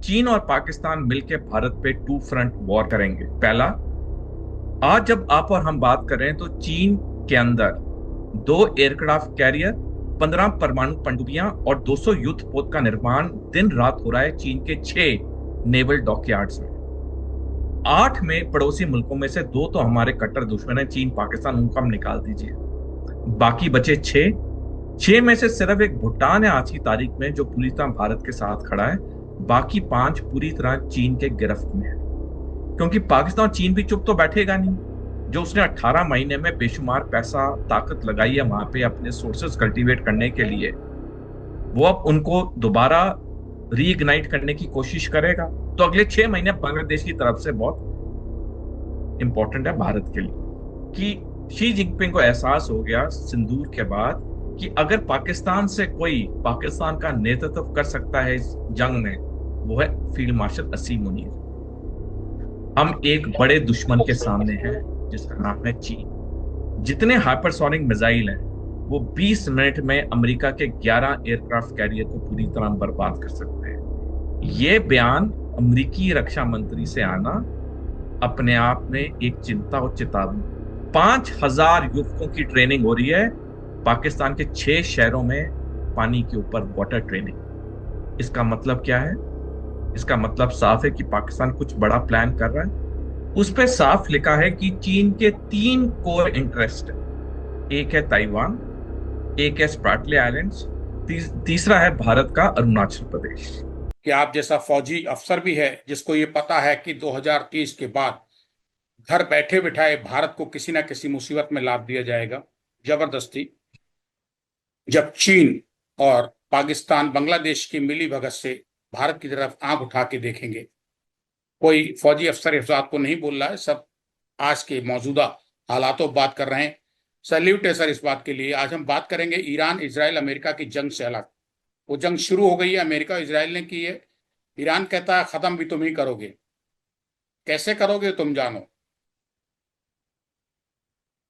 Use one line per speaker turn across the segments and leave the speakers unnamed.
चीन और पाकिस्तान मिलकर भारत पे टू फ्रंट वॉर करेंगे। पहला, आज जब आप और हम बात कर रहे हैं तो चीन के अंदर दो एयरक्राफ्ट कैरियर, 15 परमाणु पनडुब्बियां और 200 युद्ध पोत का निर्माण दिन रात हो रहा है चीन के 6 नेवल डॉकयार्ड्स में। 8 में पड़ोसी मुल्कों में से दो तो हमारे कट्टर दुश्मन है, चीन पाकिस्तान, उनको हम निकाल दीजिए। बाकी बचे 6। 6 में से सिर्फ एक भूटान है आज की तारीख में जो पूरी तरह भारत के साथ खड़ा है। बाकी 5 पूरी तरह चीन के गिरफ्त में है, क्योंकि पाकिस्तान और चीन भी चुप तो बैठेगा नहीं। जो उसने 18 महीने में बेशुमार पैसा ताकत लगाई है वहां पे अपने सोर्सेज कल्टीवेट करने के लिए, वो अब उनको दोबारा रीइग्नाइट करने की कोशिश करेगा। तो अगले 6 महीने बांग्लादेश की तरफ से बहुत इंपॉर्टेंट है भारत के लिए, कि शी जिनपिंग को एहसास हो गया सिंदूर के बाद कि अगर पाकिस्तान से कोई पाकिस्तान का नेतृत्व कर सकता है इस जंग में, वो है फील्ड मार्शल असीम मुनीर। हम एक बड़े दुश्मन के सामने हैं जिसका नाम है चीन। जितने हाइपरसोनिक मिसाइल हैं वो 20 मिनट में अमेरिका के 11 एयरक्राफ्ट कैरियर को पूरी तरह बर्बाद कर सकते हैं। ये बयान अमेरिकी रक्षा मंत्री से आना अपने आप में एक चिंता और चेतावनी। 5,000 युवकों की ट्रेनिंग हो रही है पाकिस्तान के 6 शहरों में, पानी के ऊपर वाटर ट्रेनिंग। इसका मतलब क्या है? इसका मतलब साफ है कि पाकिस्तान कुछ बड़ा प्लान कर रहा है। उस पर साफ लिखा है कि चीन के 3 कोर इंटरेस्ट है। एक है ताइवान, एक है स्प्रैटले आइलैंड्स, तीसरा है भारत का अरुणाचल प्रदेश।
कि आप जैसा फौजी अफसर भी है जिसको ये पता है कि 2030 के बाद घर बैठे बिठाए भारत को किसी ना किसी मुसीबत में लाद दिया जाएगा जबरदस्ती, जब चीन और पाकिस्तान बांग्लादेश की मिली भगत से भारत की तरफ आंख उठा के देखेंगे। कोई फौजी अफसर इस बात को नहीं बोल रहा है, सब आज के मौजूदा हालातों बात कर रहे हैं। सैल्यूट है सर इस बात के लिए। आज हम बात करेंगे ईरान इजराइल अमेरिका की जंग से अलग। वो जंग शुरू हो गई है, अमेरिका और इजराइल ने की है। ईरान कहता है खत्म भी तुम ही करोगे। कैसे करोगे तुम जानो।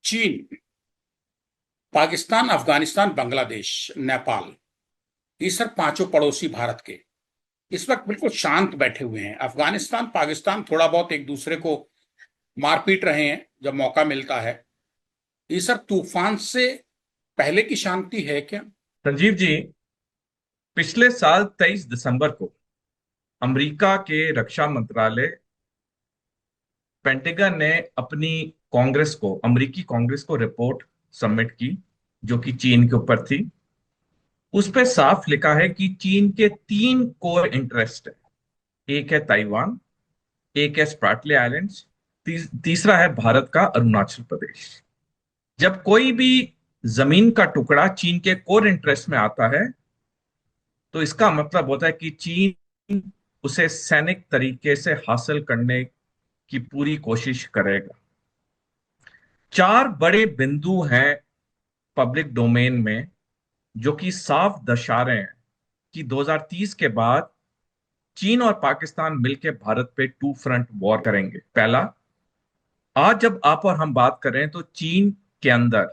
चीन, पाकिस्तान, अफगानिस्तान, बांग्लादेश, नेपाल, ये सर पांचों पड़ोसी भारत के इस वक्त बिल्कुल शांत बैठे हुए हैं। अफगानिस्तान पाकिस्तान थोड़ा बहुत एक दूसरे को मारपीट रहे हैं जब मौका मिलता है। ये सर तूफान से पहले की शांति है क्या?
संजीव जी, पिछले साल 23 दिसंबर को अमेरिका के रक्षा मंत्रालय पेंटागन ने अपनी कांग्रेस को, अमेरिकी कांग्रेस को रिपोर्ट सबमिट की जो कि चीन के ऊपर थी। उस पे साफ लिखा है कि चीन के 3 कोर इंटरेस्ट है। एक है ताइवान, एक है स्प्रैटले आइलैंड्स, तीसरा है भारत का अरुणाचल प्रदेश। जब कोई भी जमीन का टुकड़ा चीन के कोर इंटरेस्ट में आता है तो इसका मतलब होता है कि चीन उसे सैनिक तरीके से हासिल करने की पूरी कोशिश करेगा। 4 बड़े बिंदु हैं पब्लिक डोमेन में जो कि साफ दर्शा रहे हैं कि 2030 के बाद चीन और पाकिस्तान मिलकर भारत पे टू फ्रंट वॉर करेंगे। पहला, आज जब आप और हम बात कर रहे हैं तो चीन के अंदर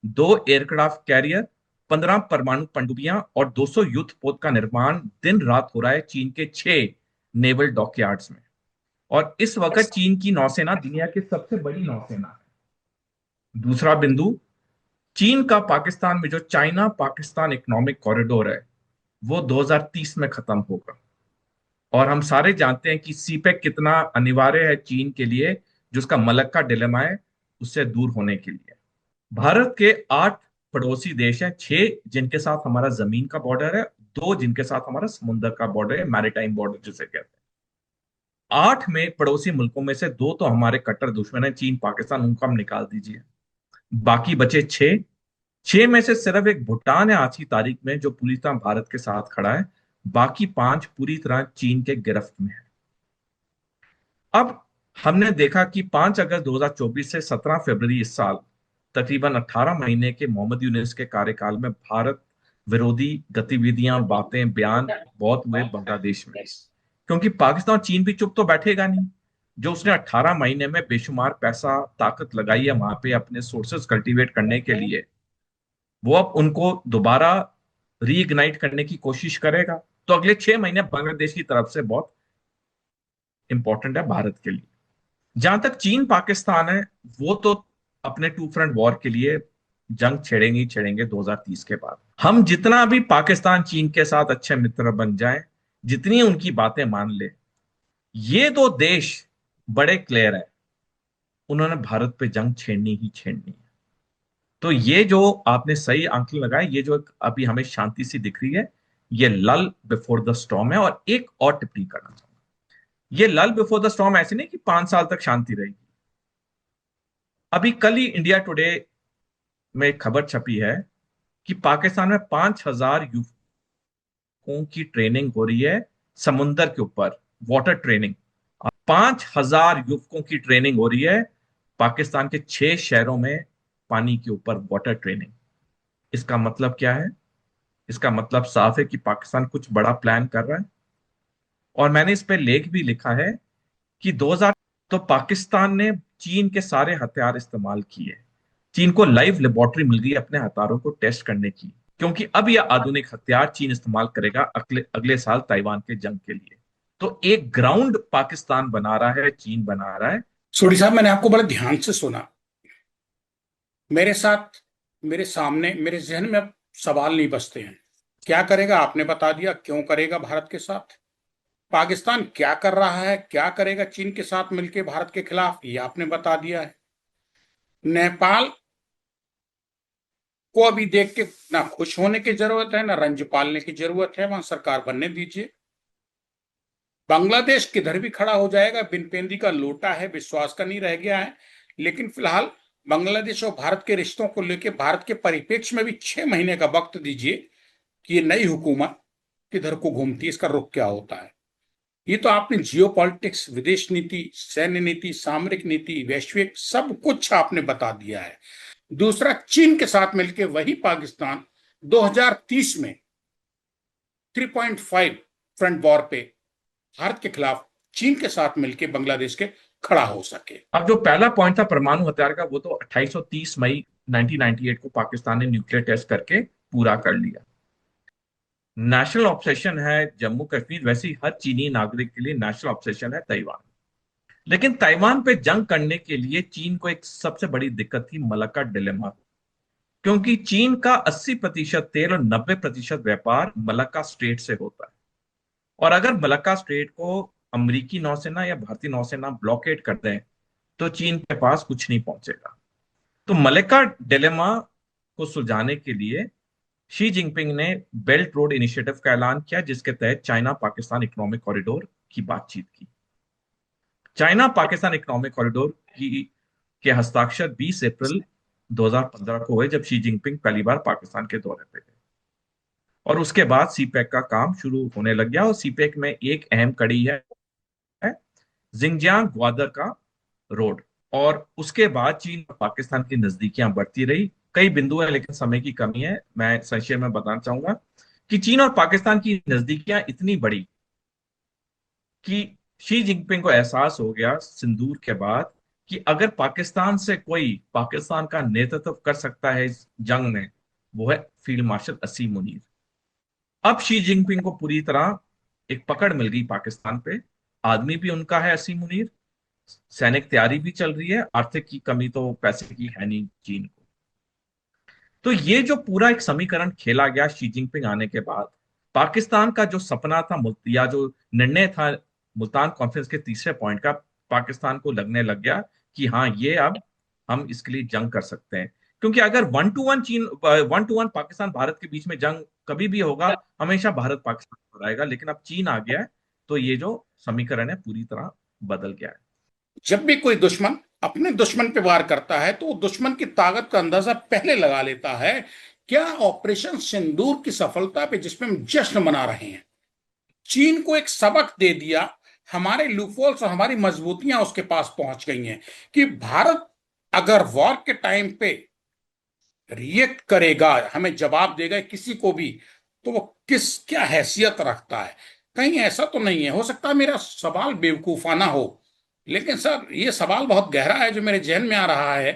दो एयरक्राफ्ट कैरियर, 15 परमाणु पनडुब्बियां और 200 युद्ध पोत का निर्माण दिन रात हो रहा है चीन के 6 नेवल डॉकयार्ड्स में। और इस वक्त चीन की नौसेना दुनिया की सबसे बड़ी नौसेना है। दूसरा बिंदु, चीन का पाकिस्तान में जो चाइना पाकिस्तान इकोनॉमिक कॉरिडोर है वो 2030 में खत्म होगा। और हम सारे जानते हैं कि सीपेक कितना अनिवार्य है चीन के लिए, जो उसका मलक्का डिलेमा है उससे दूर होने के लिए। भारत के 8 पड़ोसी देश हैं, 6 जिनके साथ हमारा जमीन का बॉर्डर है, 2 जिनके साथ हमारा समुद्र का बॉर्डर है, मैरीटाइम बॉर्डर जिसे कहते हैं। 8 में पड़ोसी मुल्कों में से 2 तो हमारे कट्टर दुश्मन है, चीन पाकिस्तान, उनको हम निकाल दीजिए। बाकी बचे 6। 6 में से सिर्फ एक भूटान है आज की तारीख में जो पूरी तरह भारत के साथ खड़ा है। बाकी 5 पूरी तरह चीन के गिरफ्त में है। अब हमने देखा कि 5 अगस्त 2024 से 17 फरवरी इस साल, तकरीबन 18 महीने के मोहम्मद यूनुस के कार्यकाल में भारत विरोधी गतिविधियां, बातें, बयान बहुत हुए बांग्लादेश में, क्योंकि पाकिस्तान और चीन भी चुप तो बैठेगा नहीं। जो उसने 18 महीने में बेशुमार पैसा ताकत लगाई है वहां पे अपने सोर्सेज कल्टीवेट करने के लिए, वो अब उनको दोबारा रीइग्नाइट करने की कोशिश करेगा। तो अगले 6 महीने बांग्लादेश की तरफ से बहुत इंपॉर्टेंट है भारत के लिए। जहां तक चीन पाकिस्तान है, वो तो अपने टू फ्रंट वॉर के लिए जंग छेड़ेंगे ही छेड़ेंगे 2030 के बाद। हम जितना भी पाकिस्तान चीन के साथ अच्छे मित्र बन जाएं, जितनी उनकी बातें मान ले, ये दो देश बड़े क्लियर है, उन्होंने भारत पे जंग छेड़नी ही छेड़नी है। तो ये जो आपने सही आंकलन लगाए, ये जो अभी हमें शांति सी दिख रही है, ये लल बिफोर द स्टॉर्म है। और एक और टिप्पणी करना चाहूंगा, ये लल बिफोर द स्टॉर्म ऐसे नहीं कि 5 साल तक शांति रहेगी। अभी कल ही इंडिया टुडे में एक खबर छपी है कि पाकिस्तान में 5,000 युवकों की ट्रेनिंग हो रही है समुंदर के ऊपर, वाटर ट्रेनिंग। 5,000 युवकों की ट्रेनिंग हो रही है पाकिस्तान के 6 शहरों में, पानी के ऊपर वाटर ट्रेनिंग। इसका मतलब क्या है? इसका मतलब साफ है कि पाकिस्तान कुछ बड़ा प्लान कर रहा है। और मैंने इस पे लेख भी लिखा है कि 2000 तो पाकिस्तान ने चीन के सारे हथियार इस्तेमाल किए। चीन को लाइव लेबोरेटरी मिल गई अपने हथियारों को टेस्ट करने की, क्योंकि अब यह आधुनिक हथियार चीन इस्तेमाल करेगा अगले अगले साल ताइवान के जंग के लिए। तो एक ग्राउंड पाकिस्तान बना रहा है, चीन बना रहा है।
सोडी साहब, मैंने आपको बड़े ध्यान से सुना। मेरे साथ, मेरे सामने, मेरे जहन में अब सवाल नहीं बचते हैं। क्या करेगा आपने बता दिया, क्यों करेगा भारत के साथ। पाकिस्तान क्या कर रहा है, क्या करेगा चीन के साथ मिलकर भारत के खिलाफ, ये आपने बता दिया है। नेपाल को अभी देख के ना खुश होने की जरूरत है, ना रंज पालने की जरूरत है, वहां सरकार बनने दीजिए। बांग्लादेश किधर भी खड़ा हो जाएगा, बिन पेंदी का लोटा है, विश्वास का नहीं रह गया है। लेकिन फिलहाल बांग्लादेश और भारत के रिश्तों को लेकर भारत के परिप्रेक्ष्य में भी 6 महीने का वक्त दीजिए कि ये नई हुकूमत किधर को घूमती है, इसका रुख क्या होता है। ये तो आपने जियो पॉलिटिक्स, विदेश नीति, सैन्य नीति, सामरिक नीति, वैश्विक सब कुछ आपने बता दिया है। दूसरा, चीन के साथ मिलकर वही पाकिस्तान 2030 में 3.5 फ्रंट वॉर पे भारत के खिलाफ चीन के साथ मिलकर बांग्लादेश के खड़ा हो सके।
अब जो पहला पॉइंट था परमाणु हथियार का, वो तो 2830 मई 1998 को पाकिस्तान ने न्यूक्लियर टेस्ट करके पूरा कर लिया। नेशनल ऑब्सेशन है जम्मू कश्मीर, वैसे ही हर चीनी नागरिक के लिए नेशनल ऑब्सेशन है ताइवान। लेकिन ताइवान पे जंग करने के लिए चीन को एक सबसे बड़ी दिक्कत थी, मलक्का डिलेमा। क्योंकि चीन का 80% तेल और 90% व्यापार मलक्का स्ट्रेट से होता है। और अगर मलक्का स्ट्रेट को अमेरिकी नौसेना या भारतीय नौसेना ब्लॉकेट कर दें, तो चीन के पास कुछ नहीं पहुंचेगा। तो मलक्का डिलेमा को सुलझाने के लिए शी जिनपिंग ने बेल्ट रोड इनिशिएटिव का ऐलान किया, जिसके तहत चाइना पाकिस्तान इकोनॉमिक कॉरिडोर की बातचीत की। चाइना पाकिस्तान इकोनॉमिक कॉरिडोर की के हस्ताक्षर 20 अप्रैल 2015 को हुए, जब शी जिनपिंग पहली बार पाकिस्तान के दौरे पे गए। और उसके बाद सीपैक का काम शुरू होने लग गया। और सीपैक में एक अहम कड़ी है जिंगजियांग ग्वादर का रोड। और उसके बाद चीन और पाकिस्तान की नजदीकियां बढ़ती रही। कई बिंदु है, लेकिन समय की कमी है, मैं संक्षेप में बताना चाहूंगा कि चीन और पाकिस्तान की नजदीकियां इतनी बढ़ी कि शी जिनपिंग को एहसास हो गया सिंदूर के बाद कि अगर पाकिस्तान से कोई पाकिस्तान का नेतृत्व कर सकता है इस जंग में, वो है फील्ड मार्शल असीम मुनीर। अब शी जिनपिंग को पूरी तरह एक पकड़ मिल गई पाकिस्तान पे। आदमी भी उनका है असीम मुनीर, सैनिक तैयारी भी चल रही है, आर्थिक की कमी तो पैसे की है नहीं चीन को। तो ये जो पूरा एक समीकरण खेला गया शी जिनपिंग आने के बाद, पाकिस्तान का जो सपना था या जो निर्णय था मुल्तान कॉन्फ्रेंस के तीसरे पॉइंट का, पाकिस्तान को लगने लग गया कि हाँ, ये अब हम इसके लिए जंग कर सकते हैं। क्योंकि अगर 1-1 पाकिस्तान भारत के बीच में जंग कभी भी होगा, हमेशा भारत पाकिस्तान को हराएगा। लेकिन अब चीन आ गया है, तो ये जो समीकरण है पूरी तरह बदल गया है।
जब भी कोई दुश्मन अपने दुश्मन पे वार करता है तो वो दुश्मन की ताकत का अंदाजा पहले लगा लेता है। क्या ऑपरेशन सिंदूर की सफलता पे, जिसमें हम जश्न मना रहे हैं, चीन को एक सबक दे दिया। हमारे लूपहोल्स और हमारी मजबूतियां उसके पास पहुंच गई हैं कि भारत अगर वॉर के टाइम पे रिएक्ट करेगा, हमें जवाब देगा किसी को भी, तो वो किस क्या हैसियत रखता है। कहीं ऐसा तो नहीं है, हो सकता है मेरा सवाल बेवकूफाना हो, लेकिन सर ये सवाल बहुत गहरा है जो मेरे जहन में आ रहा है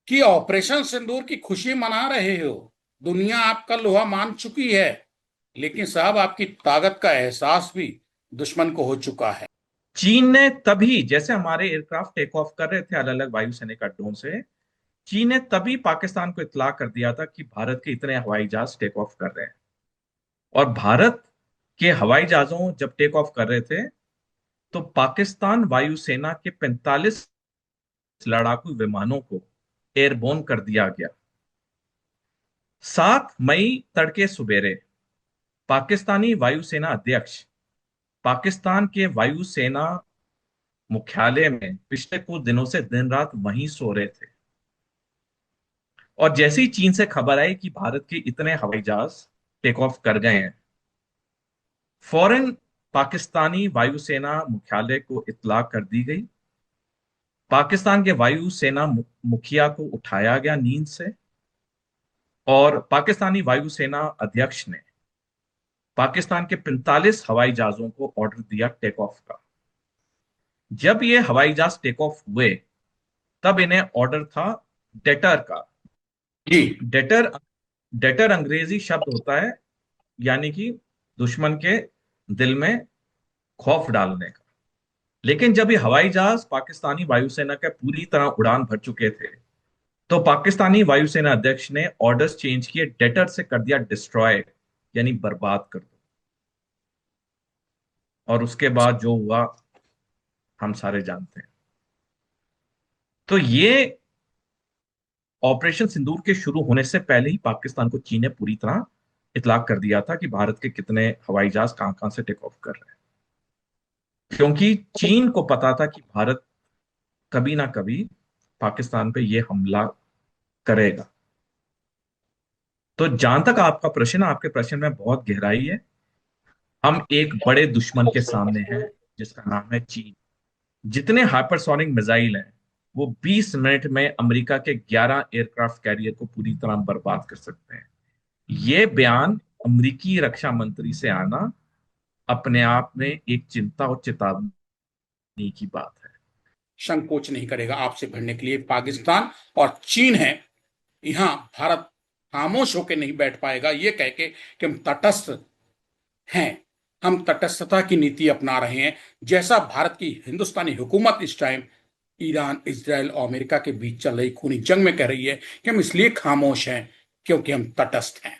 कि ऑपरेशन सिंदूर की खुशी मना रहे हो, दुनिया आपका लोहा मान चुकी है, लेकिन साहब आपकी ताकत का एहसास भी दुश्मन को हो चुका है।
चीन ने तभी, जैसे हमारे एयरक्राफ्ट टेक ऑफ कर रहे थे अलग अलग वायुसेना अड्डों से, चीन ने तभी पाकिस्तान को इत्तला कर दिया था कि भारत के इतने हवाई जहाज टेक ऑफ कर रहे हैं। और भारत के हवाई जहाजों जब टेक ऑफ कर रहे थे, तो पाकिस्तान वायुसेना के 45 लड़ाकू विमानों को एयरबोर्न कर दिया गया। 7 मई तड़के सुबेरे पाकिस्तानी वायुसेना अध्यक्ष पाकिस्तान के वायुसेना मुख्यालय में पिछले कुछ दिनों से दिन रात वहीं सो रहे थे। और जैसे ही चीन से खबर आई कि भारत के इतने हवाई जहाज टेक ऑफ कर गए हैं, फौरन पाकिस्तानी वायुसेना मुख्यालय को इत्तला कर दी गई। पाकिस्तान के वायुसेना मुखिया को उठाया गया नींद से, और पाकिस्तानी वायुसेना अध्यक्ष ने पाकिस्तान के 45 हवाई जहाजों को ऑर्डर दिया टेक ऑफ का। जब ये हवाई जहाज टेक ऑफ हुए, तब इन्हें ऑर्डर था डेटर का।
जी।
डेटर डेटर अंग्रेजी शब्द होता है, यानी कि दुश्मन के दिल में खौफ डालने का। लेकिन जब ये हवाई जहाज पाकिस्तानी वायुसेना के पूरी तरह उड़ान भर चुके थे, तो पाकिस्तानी वायुसेना अध्यक्ष ने ऑर्डर्स चेंज किए, डेटर से कर दिया डिस्ट्रॉय, यानी बर्बाद कर दो। और उसके बाद जो हुआ हम सारे जानते हैं। तो ये ऑपरेशन सिंदूर के शुरू होने से पहले ही पाकिस्तान को चीन ने पूरी तरह इतलाक कर दिया था कि भारत के कितने हवाई जहाज कहां कहां से टेक ऑफ कर रहे हैं, क्योंकि चीन को पता था कि भारत कभी ना कभी पाकिस्तान पे ये हमला करेगा। तो जहां तक आपका प्रश्न, आपके प्रश्न में बहुत गहराई है। हम एक बड़े दुश्मन के सामने हैं, जिसका नाम है चीन। जितने हाइपरसोनिक मिसाइल हैं, वो 20 मिनट में अमेरिका के 11 एयरक्राफ्ट कैरियर को पूरी तरह बर्बाद कर सकते हैं। ये बयान अमेरिकी रक्षा मंत्री से आना अपने आप में एक चिंता और चेतावनी की बात है।
संकोच नहीं करेगा आपसे भिड़ने के लिए। पाकिस्तान और चीन है, यहाँ भारत खामोश होकर नहीं बैठ पाएगा ये कह के कि हम तटस्थ हैं। हम तटस्थता की नीति अपना रहे हैं, जैसा भारत की हिंदुस्तानी हुकूमत इस टाइम ईरान, इजराइल और अमेरिका के बीच चल रही खूनी जंग में कह रही है कि हम इसलिए खामोश हैं क्योंकि हम तटस्थ हैं।